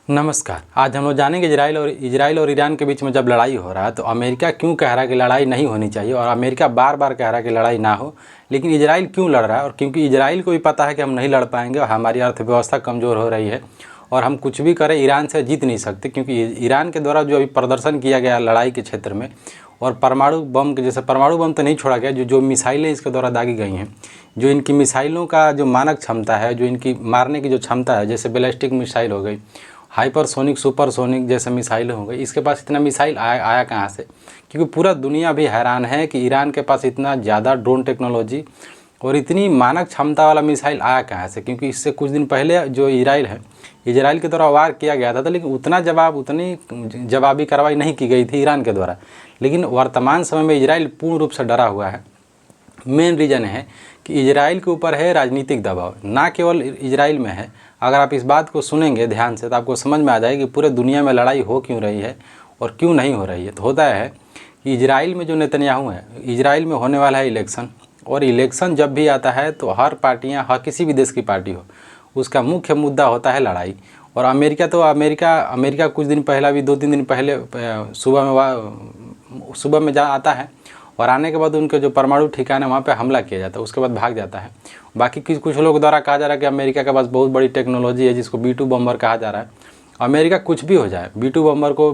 नमस्कार। आज हम लोग जानेंगे इजराइल और ईरान के बीच में जब लड़ाई हो रहा है तो अमेरिका क्यों कह रहा है कि लड़ाई नहीं होनी चाहिए और अमेरिका बार बार कह रहा है कि लड़ाई ना हो, लेकिन इजराइल क्यों लड़ रहा है। और क्योंकि इजराइल को भी पता है कि हम नहीं लड़ पाएंगे और हमारी अर्थव्यवस्था कमज़ोर हो रही है और हम कुछ भी करें ईरान से जीत नहीं सकते, क्योंकि ईरान के द्वारा जो अभी प्रदर्शन किया गया लड़ाई के क्षेत्र में और परमाणु बम के, जैसे परमाणु बम तो नहीं छोड़ा गया, जो मिसाइलें इसके द्वारा दागी गई हैं, जो इनकी मिसाइलों का जो मानक क्षमता है, जो इनकी मारने की जो क्षमता है, जैसे बैलिस्टिक मिसाइल हो गई, हाइपरसोनिक सुपरसोनिक जैसे मिसाइलें हो गई, इसके पास इतना मिसाइल आया कहाँ से। क्योंकि पूरा दुनिया भी हैरान है कि ईरान के पास इतना ज़्यादा ड्रोन टेक्नोलॉजी और इतनी मानक क्षमता वाला मिसाइल आया कहाँ से। क्योंकि इससे कुछ दिन पहले जो इजराइल के द्वारा वार किया गया था, लेकिन उतनी जवाबी कार्रवाई नहीं की गई थी ईरान के द्वारा। लेकिन वर्तमान समय में इजराइल पूर्ण रूप से डरा हुआ है। मेन रीज़न है कि इजराइल के ऊपर है राजनीतिक दबाव, ना केवल इजराइल में है। अगर आप इस बात को सुनेंगे ध्यान से तो आपको समझ में आ जाएगी कि पूरे दुनिया में लड़ाई हो क्यों रही है और क्यों नहीं हो रही है। तो होता है कि इजराइल में जो नेतन्याहू है, इजराइल में होने वाला है इलेक्शन, और इलेक्शन जब भी आता है तो हर पार्टियाँ, हर किसी भी देश की पार्टी हो, उसका मुख्य मुद्दा होता है लड़ाई। और अमेरिका कुछ दिन पहले, अभी 2-3 दिन पहले सुबह में जा आता है और आने के बाद उनके जो परमाणु ठिकाने वहाँ पे हमला किया जाता है, उसके बाद भाग जाता है। बाकी कुछ लोगों द्वारा कहा जा रहा है कि अमेरिका के पास बहुत बड़ी टेक्नोलॉजी है, जिसको B2 बम्बर कहा जा रहा है। अमेरिका कुछ भी हो जाए, B2 बम्बर को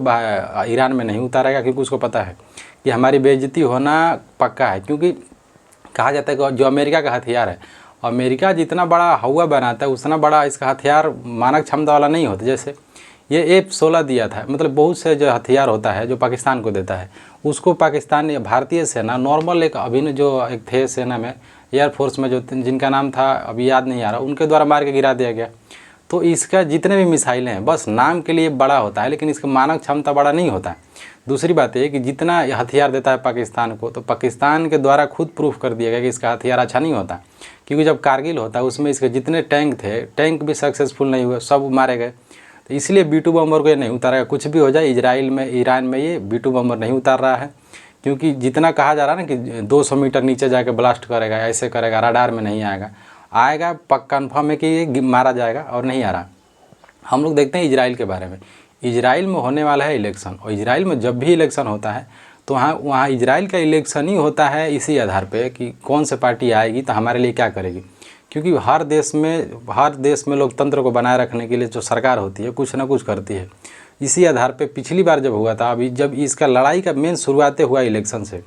ईरान में नहीं उतारेगा, क्योंकि उसको पता है कि हमारी बेइज्जती होना पक्का है। क्योंकि कहा जाता है कि जो अमेरिका का हथियार है, अमेरिका जितना बड़ा हवा बनाता है उतना बड़ा इसका हथियार मानक क्षमता वाला नहीं होता। जैसे ये F-16 दिया था, मतलब बहुत से जो हथियार होता है जो पाकिस्तान को देता है, उसको पाकिस्तान भारतीय सेना नॉर्मल एक थे सेना में, एयरफोर्स में, जो जिनका नाम था अभी याद नहीं आ रहा, उनके द्वारा मार के गिरा दिया गया। तो इसका जितने भी मिसाइलें हैं बस नाम के लिए बड़ा होता है, लेकिन इसका मानक क्षमता बड़ा नहीं होता है। दूसरी बात ये कि जितना हथियार देता है पाकिस्तान को, तो पाकिस्तान के द्वारा खुद प्रूफ कर दिया गया कि इसका हथियार अच्छा नहीं होता। क्योंकि जब कारगिल होता है उसमें इसके जितने टैंक थे, टैंक भी सक्सेसफुल नहीं हुए, सब मारे गए। तो इसलिए B2 बम्बर को ये नहीं उतारेगा। कुछ भी हो जाए, ईरान में ये B2 बम्बर नहीं उतार रहा है। क्योंकि जितना कहा जा रहा है ना कि 200 मीटर नीचे जाके ब्लास्ट करेगा, ऐसे करेगा, रडार में नहीं आएगा पक्का कन्फर्म है कि ये मारा जाएगा, और नहीं आ रहा। हम लोग देखते हैं इजराइल के बारे में। इजराइल में होने वाला है इलेक्शन, और इजराइल में जब भी इलेक्शन होता है तो वहाँ इजराइल का इलेक्शन ही होता है इसी आधार पे कि कौन सी पार्टी आएगी तो हमारे लिए क्या करेगी। क्योंकि हर देश में लोकतंत्र को बनाए रखने के लिए जो सरकार होती है कुछ ना कुछ करती है। इसी आधार पे पिछली बार जब हुआ था, अभी जब इसका लड़ाई का मेन शुरुआतें हुआ इलेक्शन से।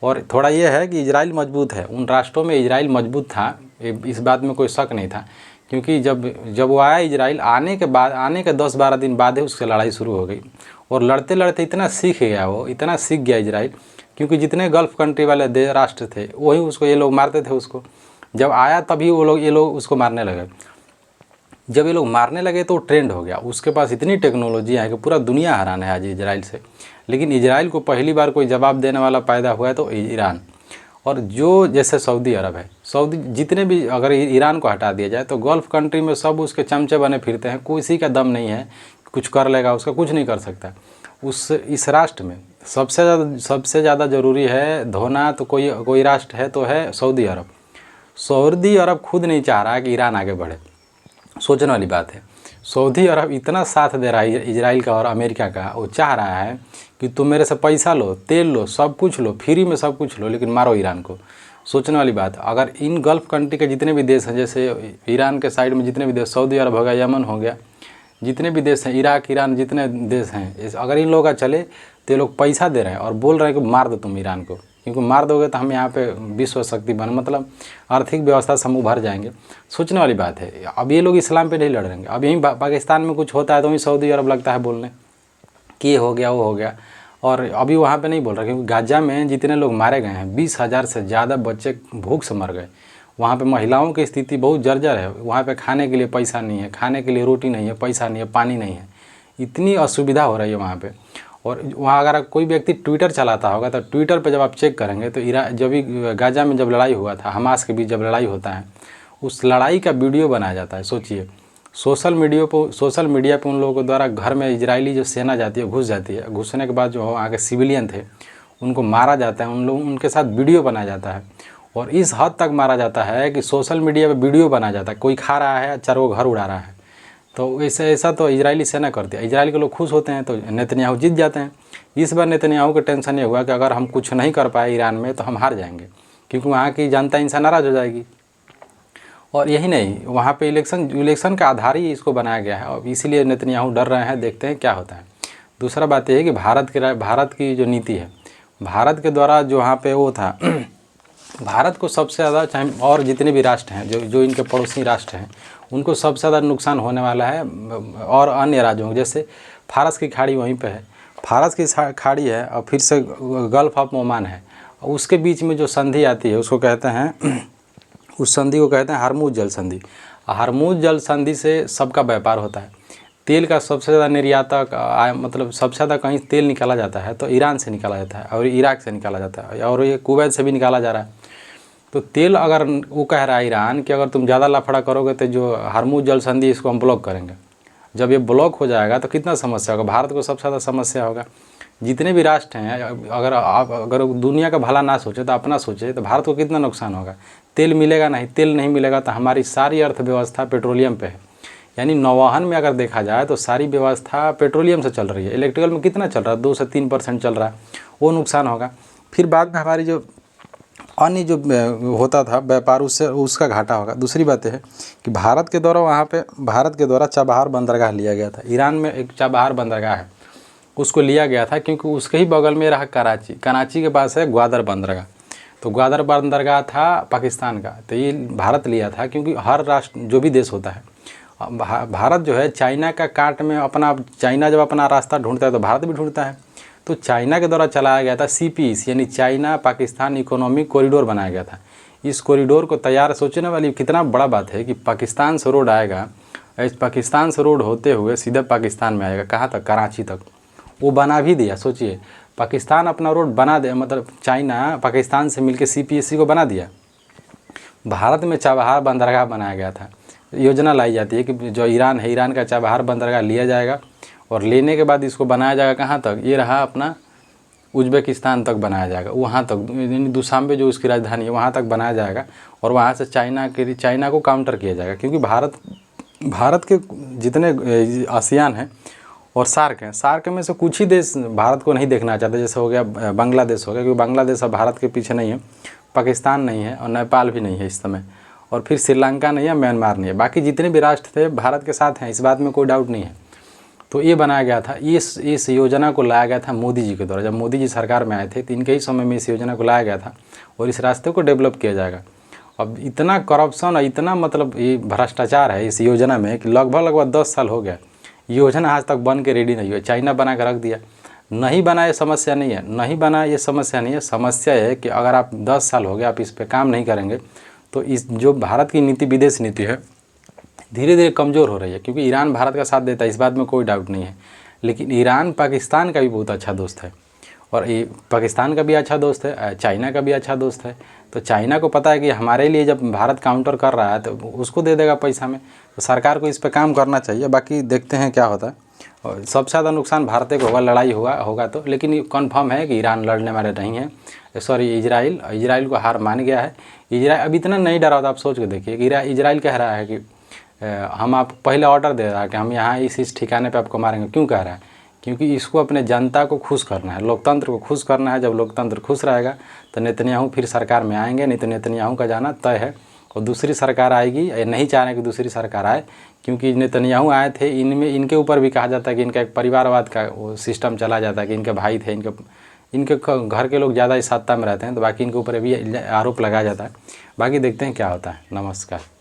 और थोड़ा ये है कि इजराइल मजबूत है, उन राष्ट्रों में इजराइल मजबूत था, इस बात में कोई शक नहीं था। क्योंकि जब वो आया इजराइल, आने के 10-12 दिन बाद ही उससे लड़ाई शुरू हो गई। और लड़ते लड़ते इतना सीख गया इजराइल। क्योंकि जितने गल्फ़ कंट्री वाले राष्ट्र थे वही उसको, ये लोग मारते थे उसको। जब आया तभी ये लोग उसको मारने लगे। जब ये लोग मारने लगे तो ट्रेंड हो गया। उसके पास इतनी टेक्नोलॉजी है कि पूरा दुनिया हैरान है आज इजराइल से। लेकिन इजराइल को पहली बार कोई जवाब देने वाला पैदा हुआ है तो ईरान। और जो जैसे सऊदी अरब है, जितने भी, अगर ईरान को हटा दिया जाए तो गल्फ़ कंट्री में सब उसके चमचे बने फिरते हैं। किसी का दम नहीं है कुछ कर लेगा, उसका कुछ नहीं कर सकता। इस राष्ट्र में सबसे ज़्यादा ज़रूरी है धोना तो कोई राष्ट्र है तो है सऊदी अरब। सऊदी अरब खुद नहीं चाह रहा है कि ईरान आगे बढ़े। सोचने वाली बात है। सऊदी अरब इतना साथ दे रहा है इजराइल का और अमेरिका का, वो चाह रहा है कि तुम मेरे से पैसा लो, तेल लो, सब कुछ लो, फ्री में सब कुछ लो, लेकिन मारो ईरान को। सोचने वाली बात। अगर इन गल्फ़ कंट्री के जितने भी देश हैं, जैसे ईरान के साइड में जितने भी देश, सऊदी अरब हो गया, यमन हो गया, जितने भी देश हैं, इराक, ईरान, जितने देश हैं, अगर इन लोगों का चले तो ये लोग पैसा दे रहे हैं और बोल रहे हैं कि मार दो तुम ईरान को। क्योंकि मार दोगे तो हम यहाँ पे विश्व शक्ति मतलब आर्थिक व्यवस्था से हम उभर जाएंगे। सोचने वाली बात है। अब ये लोग इस्लाम पे नहीं लड़ रहे हैं। अब यहीं पाकिस्तान में कुछ होता है तो वहीं सऊदी अरब लगता है बोलने कि ये हो गया, वो हो गया। और अभी वहाँ पे नहीं बोल रहा, क्योंकि गाजा में जितने लोग मारे गए हैं, 20,000 से ज़्यादा बच्चे भूख से मर गए। वहाँ पे महिलाओं की स्थिति बहुत जर्जर है। वहाँ पे खाने के लिए पैसा नहीं है, खाने के लिए रोटी नहीं है, पैसा नहीं है, पानी नहीं है, इतनी असुविधा हो रही है वहाँ पे। और वहाँ अगर कोई व्यक्ति ट्विटर चलाता होगा तो ट्विटर पे जब आप चेक करेंगे तो जब भी गाजा में जब लड़ाई हुआ था, हमास के बीच जब लड़ाई होता है, उस लड़ाई का वीडियो बनाया जाता है। सोचिए, सोशल मीडिया पे उन लोगों के द्वारा घर में इजरायली जो सेना जाती है, घुस जाती है। घुसने के बाद जो वहाँ के सिविलियन थे उनको मारा जाता है, उनके साथ वीडियो बनाया जाता है। और इस हद तक मारा जाता है कि सोशल मीडिया पे वीडियो बनाया जाता है, कोई खा रहा है, 4 घर उड़ा रहा है। तो ऐसा तो इजरायली सेना करती है, इजराइल के लोग खुश होते हैं तो नेतन्याहू जीत जाते हैं। इस बार नेतन्याहू का टेंशन ये हुआ कि अगर हम कुछ नहीं कर पाए ईरान में तो हम हार जाएंगे, क्योंकि वहाँ की जनता इनसे नाराज़ हो जाएगी। और यही नहीं, वहाँ पे इलेक्शन का आधार ही इसको बनाया गया है, और इसीलिए नेतन्याहू डर रहे हैं, देखते हैं क्या होता है। दूसरा बात यह है कि भारत की जो नीति है, भारत के द्वारा जो वहाँ पे वो था भारत को सबसे ज़्यादा, चाहे और जितने भी राष्ट्र हैं जो इनके पड़ोसी राष्ट्र हैं, उनको सबसे ज़्यादा नुकसान होने वाला है, और अन्य राज्यों जैसे फारस की खाड़ी वहीं पे है, फारस की खाड़ी है, और फिर से गल्फ ऑफ ओमान है, उसके बीच में जो संधि आती है उसको कहते हैं उस संधि को कहते हैं हरमुज जल संधि। हरमुज जल संधि से सबका व्यापार होता है। तेल का सबसे ज़्यादा निर्यातक मतलब सबसे ज़्यादा कहीं तेल निकाला जाता है तो ईरान से निकाला जाता है, और इराक से निकाला जाता है, और ये कुवैत से भी निकाला जा रहा है। तो तेल अगर वो कह रहा है ईरान कि अगर तुम ज़्यादा लफड़ा करोगे तो जो हरमुज जल संधि इसको हम ब्लॉक करेंगे। जब ये ब्लॉक हो जाएगा तो कितना समस्या होगा, भारत को सबसे ज़्यादा समस्या होगा। जितने भी राष्ट्र हैं, अगर दुनिया का भला ना सोचे तो अपना सोचे तो भारत को कितना नुकसान होगा। तेल मिलेगा नहीं, तेल नहीं मिलेगा तो हमारी सारी अर्थव्यवस्था पेट्रोलियम पे है। यानी नौवहन में अगर देखा जाए तो सारी व्यवस्था पेट्रोलियम से चल रही है। इलेक्ट्रिकल में कितना चल रहा है, 2 से 3% चल रहा है, वो नुकसान होगा। फिर बाद में हमारी जो अन्य जो होता था व्यापार, उससे उसका घाटा होगा। दूसरी बात है कि भारत के द्वारा चाबहार बंदरगाह लिया गया था। ईरान में एक चाबहार बंदरगाह है, उसको लिया गया था क्योंकि उसके ही बगल में रहा कराची के पास है ग्वादर बंदरगाह। तो ग्वादर बंदरगाह था पाकिस्तान का, तो ये भारत लिया था क्योंकि हर राष्ट्र जो भी देश होता है, भारत जो है चाइना का काट में चाइना जब अपना रास्ता ढूंढता है तो भारत भी ढूंढता है। तो चाइना के द्वारा चलाया गया था CPEC यानी चाइना पाकिस्तान इकोनॉमिक कॉरिडोर बनाया गया था। इस कॉरिडोर को तैयार, सोचने वाली कितना बड़ा बात है कि पाकिस्तान से रोड आएगा, पाकिस्तान से रोड होते हुए सीधे पाकिस्तान में आएगा, कहाँ तक, कराची तक। वो बना भी दिया। सोचिए, पाकिस्तान अपना रोड बना दे, मतलब चाइना पाकिस्तान से मिलकर CPEC को बना दिया। भारत में चाबहार बंदरगाह बनाया गया था। योजना लाई जाती है कि जो ईरान है, ईरान का चाबहार बंदरगाह लिया जाएगा, और लेने के बाद इसको बनाया जाएगा कहाँ तक, ये रहा अपना उज्बेकिस्तान तक बनाया जाएगा, वहाँ तक, यानी दुशांबे जो उसकी राजधानी है वहाँ तक बनाया जाएगा, और वहाँ से चाइना को काउंटर किया जाएगा। क्योंकि भारत के जितने आसियान हैं और सार्क में से कुछ ही देश भारत को नहीं देखना चाहते। जैसे हो गया बांग्लादेश हो गया, क्योंकि बांग्लादेश अब भारत के पीछे नहीं है, पाकिस्तान नहीं है, और नेपाल भी नहीं है इस समय, और फिर श्रीलंका नहीं है, म्यांमार नहीं है। बाकी जितने भी राष्ट्र थे भारत के साथ हैं, इस बात में कोई डाउट नहीं है। तो ये बनाया गया था। इस योजना को लाया गया था मोदी जी के द्वारा। जब मोदी जी सरकार में आए थे तो इनके ही समय में इस योजना को लाया गया था, और इस रास्ते को डेवलप किया जाएगा। अब इतना करप्शन और इतना मतलब ये भ्रष्टाचार है इस योजना में कि लगभग 10 साल हो गया, योजना आज तक बन के रेडी नहीं हुई। चाइना बना कर रख दिया। नहीं बना ये समस्या नहीं है, नहीं बना ये समस्या नहीं है। समस्या है कि अगर आप 10 साल हो गए आप इस पर काम नहीं करेंगे तो इस जो भारत की नीति, विदेश नीति है, धीरे धीरे कमज़ोर हो रही है। क्योंकि ईरान भारत का साथ देता है, इस बात में कोई डाउट नहीं है, लेकिन ईरान पाकिस्तान का भी बहुत अच्छा दोस्त है, और ये पाकिस्तान का भी अच्छा दोस्त है, चाइना का भी अच्छा दोस्त है। तो चाइना को पता है कि हमारे लिए जब भारत काउंटर कर रहा है तो उसको दे देगा पैसा में। तो सरकार को इस पर काम करना चाहिए। बाकी देखते हैं क्या होता है। और सबसे ज़्यादा नुकसान भारत को होगा, लड़ाई होगा तो, लेकिन ये कन्फर्म है कि ईरान लड़ने वाले नहीं है। इजराइल को हार मान गया है। इजराइल अब इतना नहीं डरा था। आप सोच के देखिए कि इजराइल कह रहा है कि हम आप पहले ऑर्डर दे रहा है कि हम यहाँ इस ठिकाने पे आपको मारेंगे। क्यों कह रहा है? क्योंकि इसको अपने जनता को खुश करना है, लोकतंत्र को खुश करना है। जब लोकतंत्र खुश रहेगा तो नेतन्याहू फिर सरकार में आएंगे, नहीं तो नेतन्याहू का जाना तय है और दूसरी सरकार आएगी। नहीं चाह रहे कि दूसरी सरकार आए, क्योंकि नेतन्याहू आए थे, इनके ऊपर भी कहा जाता है कि इनका एक परिवारवाद का वो सिस्टम चला जाता है कि इनके भाई थे, इनके घर के लोग ज़्यादा इस सत्ता में रहते हैं, तो बाकी इनके ऊपर भी आरोप लगाया जाता है। बाकी देखते हैं क्या होता है। नमस्कार।